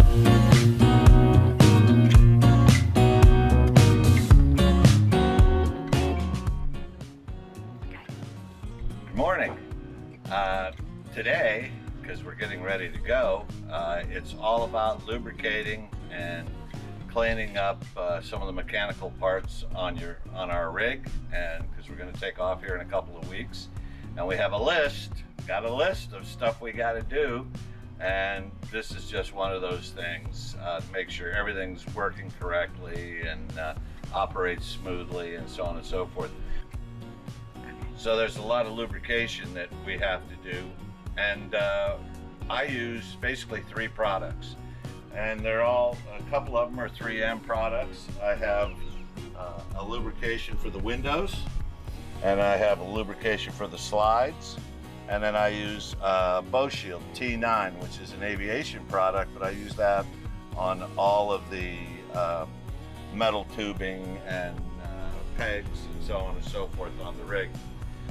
Good morning. Today, because we're getting ready to go, it's all about lubricating and cleaning up some of the mechanical parts on our rig, and because we're going to take off here in a couple of weeks, and we have got a list of stuff we got to do, and this is just one of those things to make sure everything's working correctly and operates smoothly and so on and so forth. So there's a lot of lubrication that we have to do, and I use basically 3 products, and they're all, a couple of them are 3M products. I have a lubrication for the windows, and I have a lubrication for the slides, and then I use Bow Shield T9, which is an aviation product, but I use that on all of the metal tubing and pegs and so on and so forth on the rig.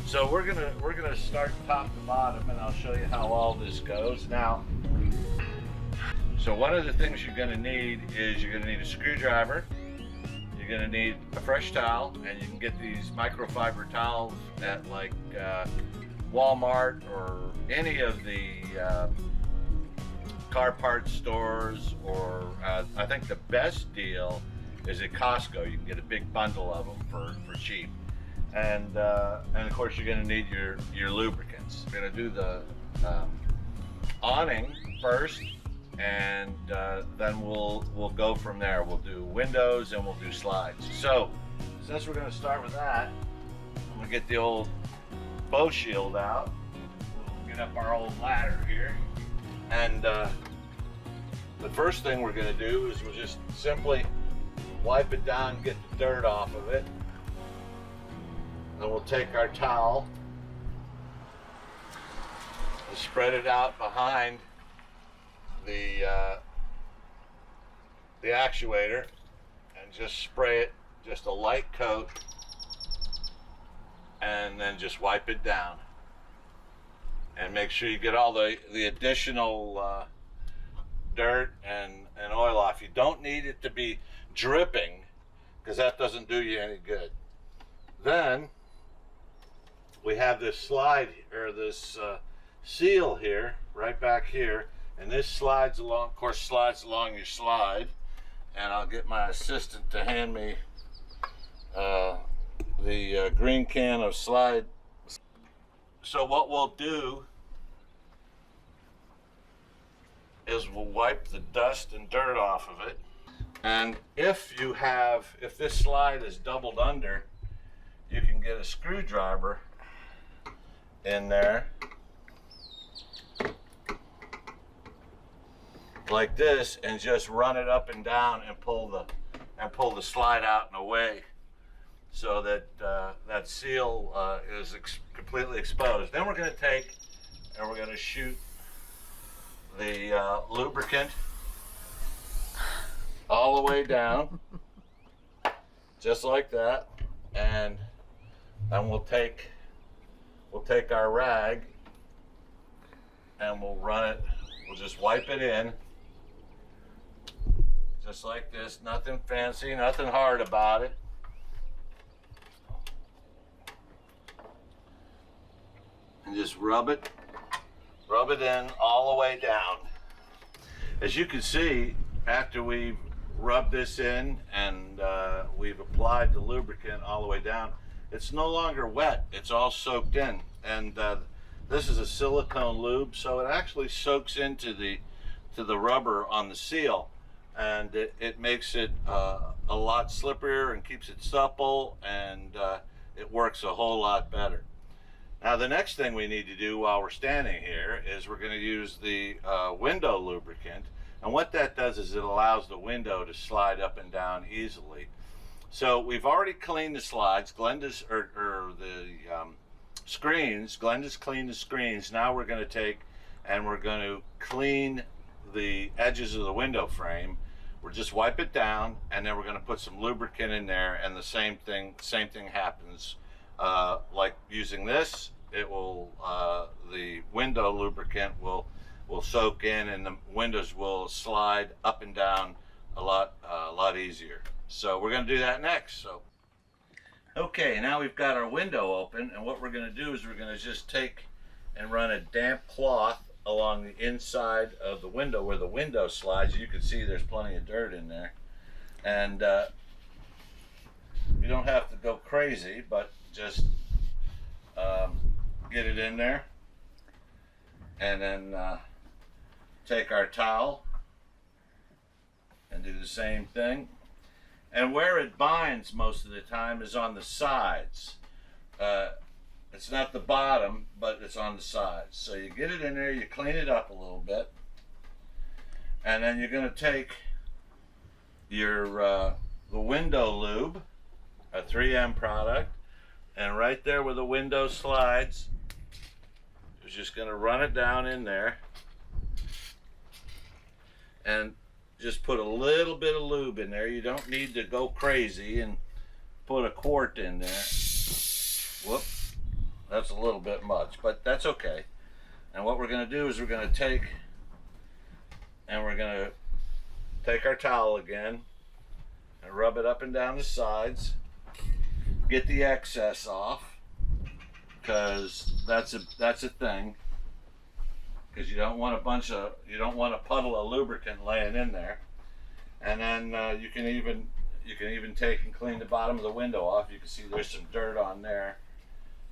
So we're gonna start top to bottom, and I'll show you how all this goes. Now, so one of the things you're gonna need is you're gonna need a screwdriver. You're gonna need a fresh towel, and you can get these microfiber towels at like Walmart or any of the car parts stores, or I think the best deal is at Costco. You can get a big bundle of them for cheap. And of course you're going to need your lubricants. We're going to do the awning first, and then we'll go from there. We'll do windows and we'll do slides. So since we're going to start with that, I'm going to get the old Bow Shield out. We'll get up our old ladder here, and the first thing we're going to do is we'll just simply wipe it down, get the dirt off of it. Then we'll take our towel and spread it out behind the actuator, and just spray it, just a light coat, and then just wipe it down. And make sure you get all the additional dirt and oil off. You don't need it to be dripping, because that doesn't do you any good. Then we have this slide, or this seal here, right back here, and this slides along, of course slides along your slide, and I'll get my assistant to hand me the green can of slide. So what we'll do is we'll wipe the dust and dirt off of it, and if this slide is doubled under, you can get a screwdriver in there like this, and just run it up and down and pull the slide out and away, so that that seal is completely exposed. Then we're going to take and we're going to shoot the lubricant all the way down, just like that, and then we'll take our rag and we'll run it. We'll just wipe it in, just like this. Nothing fancy, nothing hard about it. And just rub it in all the way down. As you can see, after we've rubbed this in and we've applied the lubricant all the way down, it's no longer wet, it's all soaked in. And this is a silicone lube, so it actually soaks into the rubber on the seal, and it makes it a lot slipperier and keeps it supple, and it works a whole lot better. Now the next thing we need to do while we're standing here is we're going to use the window lubricant, and what that does is it allows the window to slide up and down easily. So we've already cleaned the slides. Glenda's screens. Glenda's cleaned the screens. Now we're going to take and we're going to clean the edges of the window frame. We'll just wipe it down, and then we're going to put some lubricant in there, and the same thing happens. Like using this, it will the window lubricant will will soak in and the windows will slide up and down a lot easier. So we're going to do that next. So okay, now we've got our window open, and what we're going to do is we're going to just take and run a damp cloth along the inside of the window where the window slides. You can see there's plenty of dirt in there, and you don't have to go crazy, but just get it in there, and then take our towel and do the same thing. And where it binds most of the time is on the sides. It's not the bottom, but it's on the sides. So you get it in there, you clean it up a little bit, and then you're going to take your the window lube, a 3M product, and right there where the window slides, you're just going to run it down in there, and just put a little bit of lube in there. You don't need to go crazy and put a quart in there. Whoop, that's a little bit much, but that's okay. And what we're going to do is we're going to take our towel again and rub it up and down the sides. Get the excess off, because that's a thing. Because you don't want a puddle of lubricant laying in there. And then you can even take and clean the bottom of the window off. You can see there's some dirt on there.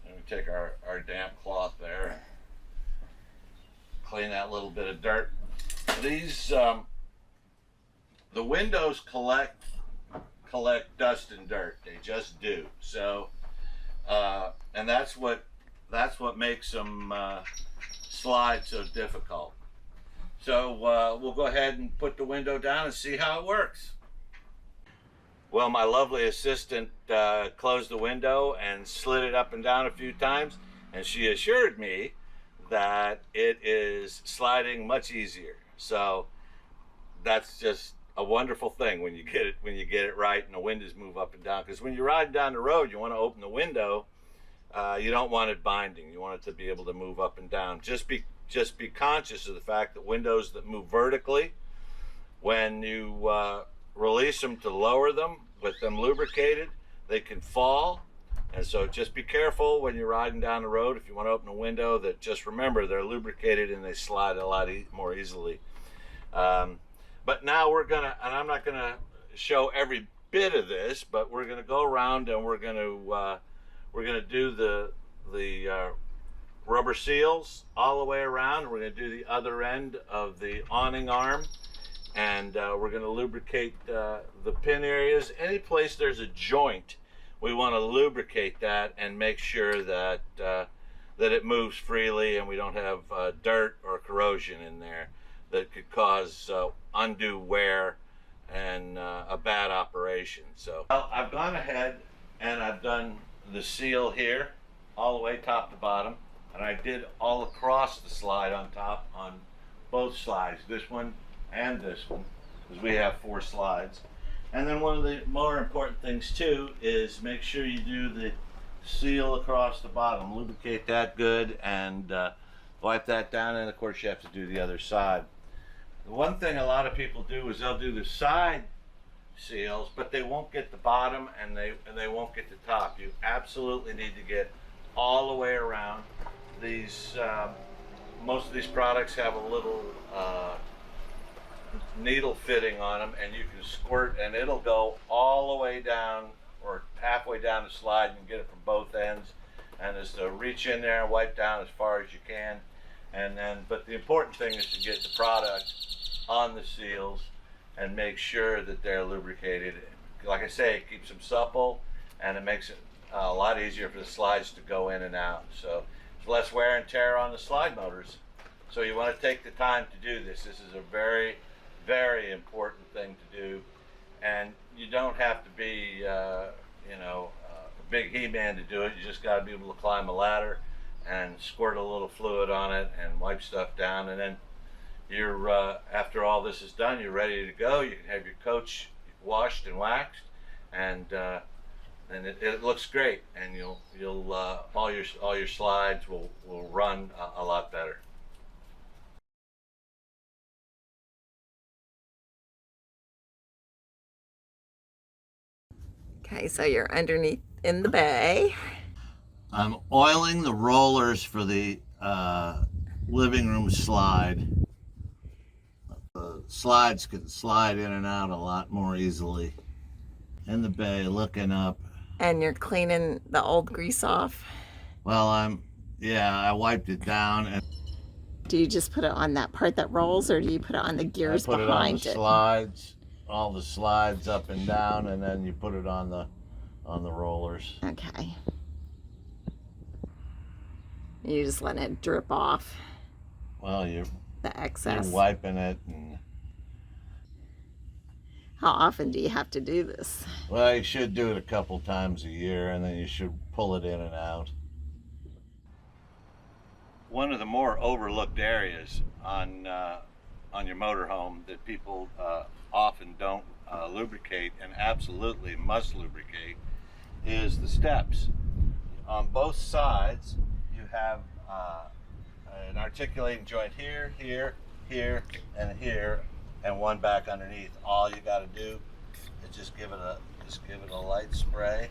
And we take our damp cloth there and clean that little bit of dirt. These the windows collect dust and dirt. They just do. So and that's what makes them slide so difficult. So we'll go ahead and put the window down and see how it works. Well, my lovely assistant closed the window and slid it up and down a few times, and she assured me that it is sliding much easier. So that's just a wonderful thing when you get it right and the windows move up and down. Because when you're riding down the road, you want to open the window. You don't want it binding. You want it to be able to move up and down. Just be conscious of the fact that windows that move vertically, when you release them to lower them with them lubricated, they can fall. And so just be careful when you're riding down the road. If you want to open a window, that just remember they're lubricated and they slide a lot more easily. But now we're gonna, and I'm not gonna show every bit of this, but we're gonna go around and we're gonna do the rubber seals all the way around. We're gonna do the other end of the awning arm, and we're gonna lubricate the pin areas. Any place there's a joint, we want to lubricate that and make sure that that it moves freely and we don't have dirt or corrosion in there that could cause undue wear and a bad operation. So I've gone ahead and I've done the seal here all the way top to bottom, and I did all across the slide on top on both slides, this one and this one, because we have 4 slides. And then one of the more important things too is make sure you do the seal across the bottom, lubricate that good, and wipe that down, and of course you have to do the other side. The one thing a lot of people do is they'll do the side seals, but they won't get the bottom and they won't get the top. You absolutely need to get all the way around. These most of these products have a little needle fitting on them, and you can squirt and it'll go all the way down or halfway down the slide. You can get it from both ends, and is to reach in there and wipe down as far as you can. And then, but the important thing is to get the product on the seals and make sure that they're lubricated. Like I say, it keeps them supple and it makes it a lot easier for the slides to go in and out. So there's less wear and tear on the slide motors. So you want to take the time to do this. This is a very, very important thing to do. And you don't have to be, a big He-Man to do it. You just got to be able to climb a ladder and squirt a little fluid on it and wipe stuff down, and then you're after all this is done, you're ready to go. You can have your coach washed and waxed, and it looks great, and you'll all your slides will run a lot better. Okay, so you're underneath in the bay. I'm oiling the rollers for the living room slide. The slides can slide in and out a lot more easily. In the bay, looking up. And you're cleaning the old grease off. Well, I wiped it down and Do you just put it on that part that rolls, or do you put it on the gears behind it? I put it on the slides, all the slides up and down, and then you put it on the rollers. Okay. You just let it drip off. Well, the excess. You're wiping it. And how often do you have to do this? Well, you should do it a couple times a year, and then you should pull it in and out. One of the more overlooked areas on your motorhome that people often don't lubricate and absolutely must lubricate is the steps. On both sides, you have an articulating joint here, here, here, and here, and one back underneath. All you got to do is just give it a light spray.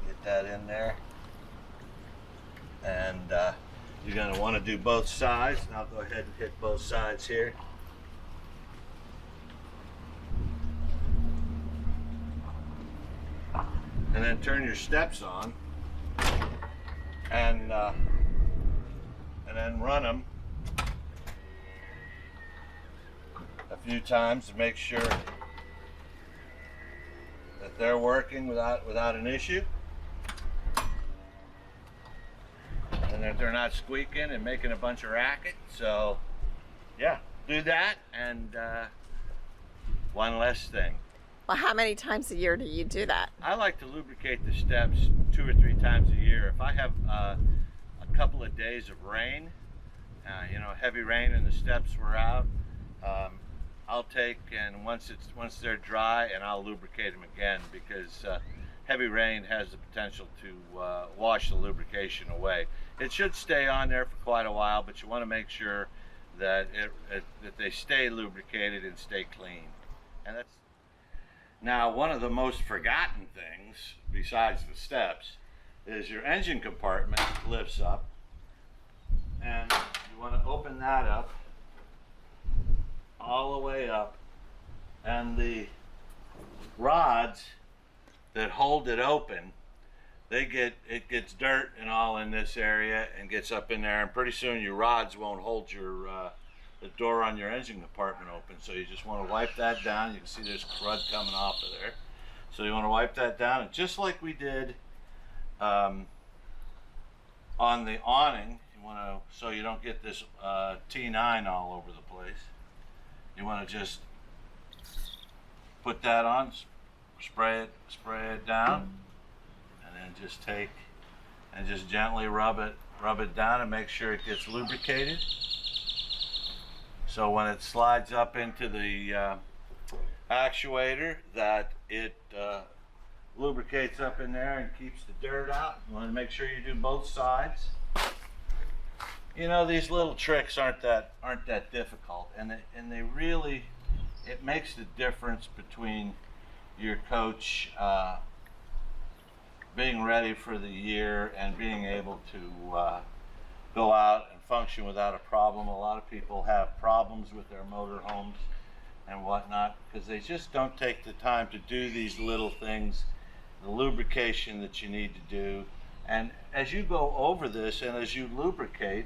Get that in there. And you're going to want to do both sides. And I'll go ahead and hit both sides here. And then turn your steps on, and then run them a few times to make sure that they're working without an issue, and that they're not squeaking and making a bunch of racket. So yeah, do that, and one less thing. Well, how many times a year do you do that? I like to lubricate the steps 2 or 3 times a year. If I have a couple of days of rain, heavy rain and the steps were out, I'll take, and once they're dry, and I'll lubricate them again, because heavy rain has the potential to wash the lubrication away. It should stay on there for quite a while, but you want to make sure that that they stay lubricated and stay clean. And that's now one of the most forgotten things, besides the steps, is your engine compartment lifts up, and you want to open that up all the way up, and the rods that hold it open, it gets dirt and all in this area and gets up in there, and pretty soon your rods won't hold the door on your engine compartment open. So you just want to wipe that down. You can see there's crud coming off of there. So you want to wipe that down, and just like we did on the awning, you want to, so you don't get this T9 all over the place, you want to just put that on, spray it down, and then just take and just gently rub it down and make sure it gets lubricated. So when it slides up into the actuator, that it lubricates up in there and keeps the dirt out. You want to make sure you do both sides. These little tricks aren't that difficult, and they really, it makes the difference between your coach being ready for the year and being able to go out and function without a problem. A lot of people have problems with their motorhomes and whatnot because they just don't take the time to do these little things, the lubrication that you need to do. And as you go over this and as you lubricate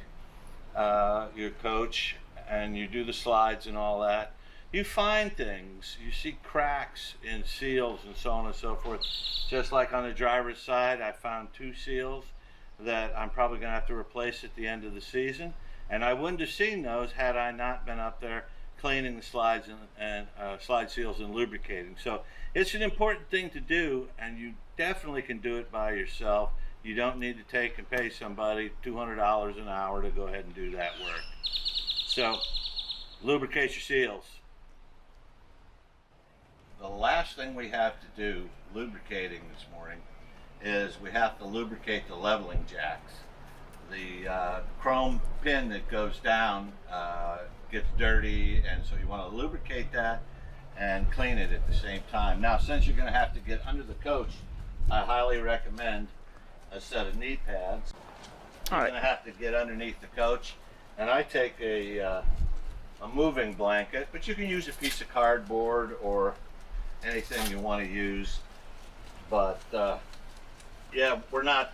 your coach and you do the slides and all that, you find things. You see cracks in seals and so on and so forth. Just like on the driver's side, I found 2 seals that I'm probably going to have to replace at the end of the season, and I wouldn't have seen those had I not been up there cleaning the slides and slide seals and lubricating. So it's an important thing to do, and you definitely can do it by yourself. You don't need to take and pay somebody $200 an hour to go ahead and do that work. So lubricate your seals. The last thing we have to do lubricating this morning is we have to lubricate the leveling jacks. The chrome pin that goes down gets dirty, and so you want to lubricate that and clean it at the same time. Now, since you're going to have to get under the coach, I highly recommend a set of knee pads. You're going to have to get underneath the coach, and I take a moving blanket, but you can use a piece of cardboard or anything you want to use. But yeah, we're not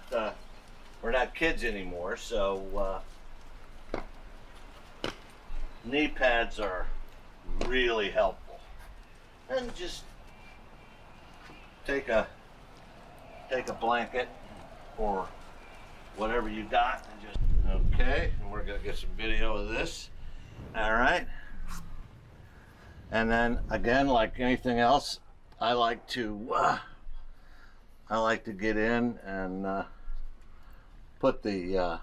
kids anymore, so knee pads are really helpful. And just take a blanket or whatever you got and just, okay, and we're gonna get some video of this. All right. And then again, like anything else, I like to get in and put the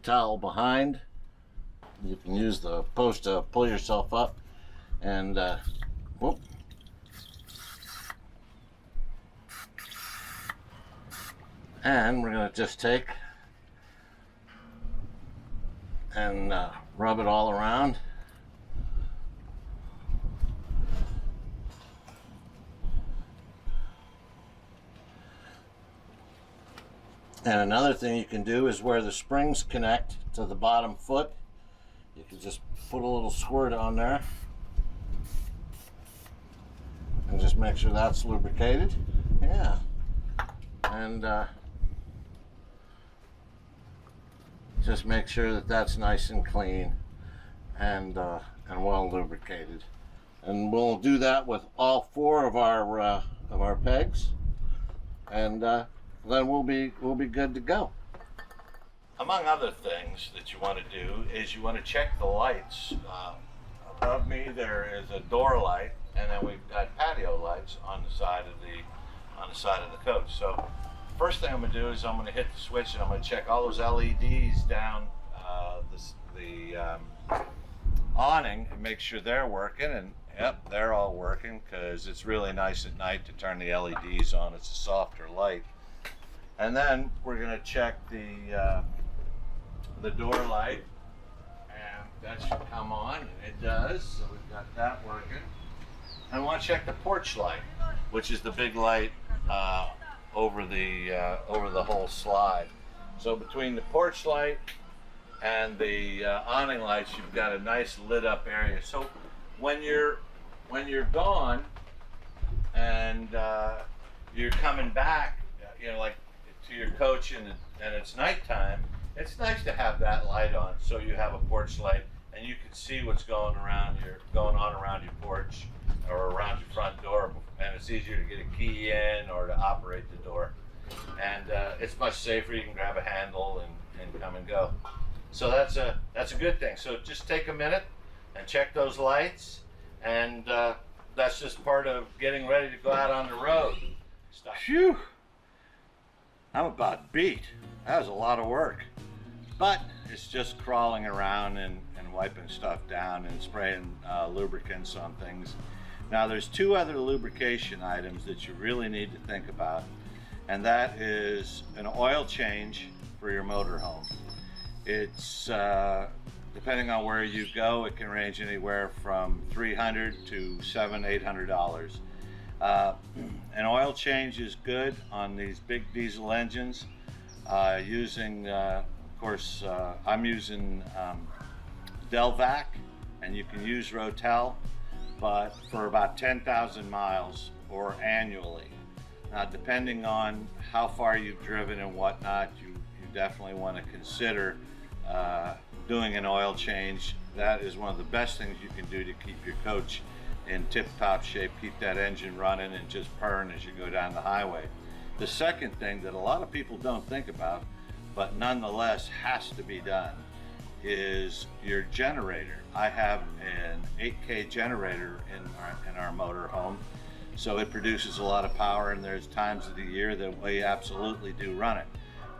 towel behind. You can use the post to pull yourself up, and whoop. And we're gonna just take and rub it all around. And another thing you can do is where the springs connect to the bottom foot, you can just put a little squirt on there and just make sure that's lubricated. Yeah. And just make sure that that's nice and clean and well lubricated. And we'll do that with all 4 of our pegs, and then we'll be good to go. Among other things that you want to do is you want to check the lights. Above me there is a door light, and then we've got patio lights on the side of the coach. So first thing I'm going to do is I'm going to hit the switch, and I'm going to check all those LEDs down the awning and make sure they're working. And yep, they're all working, because it's really nice at night to turn the LEDs on. It's a softer light. And then we're going to check the door light, and that should come on, and it does. So we've got that working. And I want to check the porch light, which is the big light over the whole slide. So between the porch light and the awning lights, you've got a nice lit up area. So when you're gone and you're coming back, like to your coach and it's nighttime, it's nice to have that light on, so you have a porch light and you can see what's going on around your porch or around your front door, and it's easier to get a key in or to operate the door. And it's much safer. You can grab a handle and come and go. So that's a good thing. So just take a minute and check those lights, and that's just part of getting ready to go out on the road. Stop. Phew! I'm about beat. That was a lot of work. But it's just crawling around and wiping stuff down and spraying lubricants on things. Now there's 2 other lubrication items that you really need to think about, and that is an oil change for your motorhome. It's depending on where you go, it can range anywhere from $300 to $700–800. An oil change is good on these big diesel engines. Of course, I'm using Delvac, and you can use Rotel, but for about 10,000 miles or annually. Now, depending on how far you've driven and whatnot, you definitely want to consider doing an oil change. That is one of the best things you can do to keep your coach in tip-top shape, keep that engine running and just purring as you go down the highway. The second thing that a lot of people don't think about, but nonetheless has to be done, is your generator. I have an 8K generator in our motorhome, so it produces a lot of power, and there's times of the year that we absolutely do run it.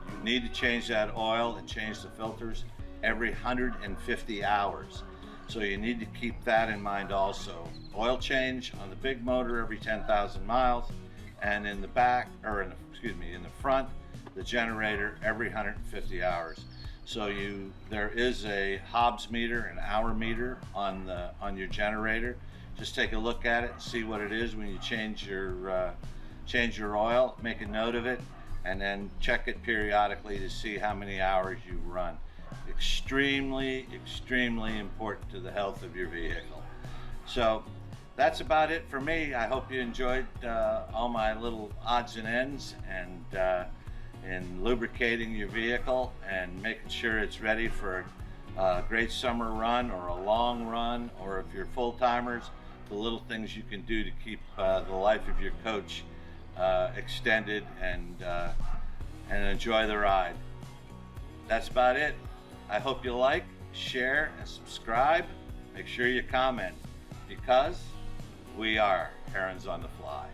You need to change that oil and change the filters every 150 hours. So you need to keep that in mind also. Oil change on the big motor every 10,000 miles, and in the back, or in the front, the generator every 150 hours. So there is a Hobbs meter, an hour meter on your generator. just take a look at it and see what it is when you change your oil. Make a note of it, and then check it periodically to see how many hours you run. Extremely important to the health of your vehicle. So that's about it for me. I hope you enjoyed all my little odds and ends and in lubricating your vehicle and making sure it's ready for a great summer run or a long run, or if you're full-timers, the little things you can do to keep the life of your coach extended and enjoy the ride. That's about it. I hope you like, share, and subscribe. Make sure you comment, because we are Herons on the Fly.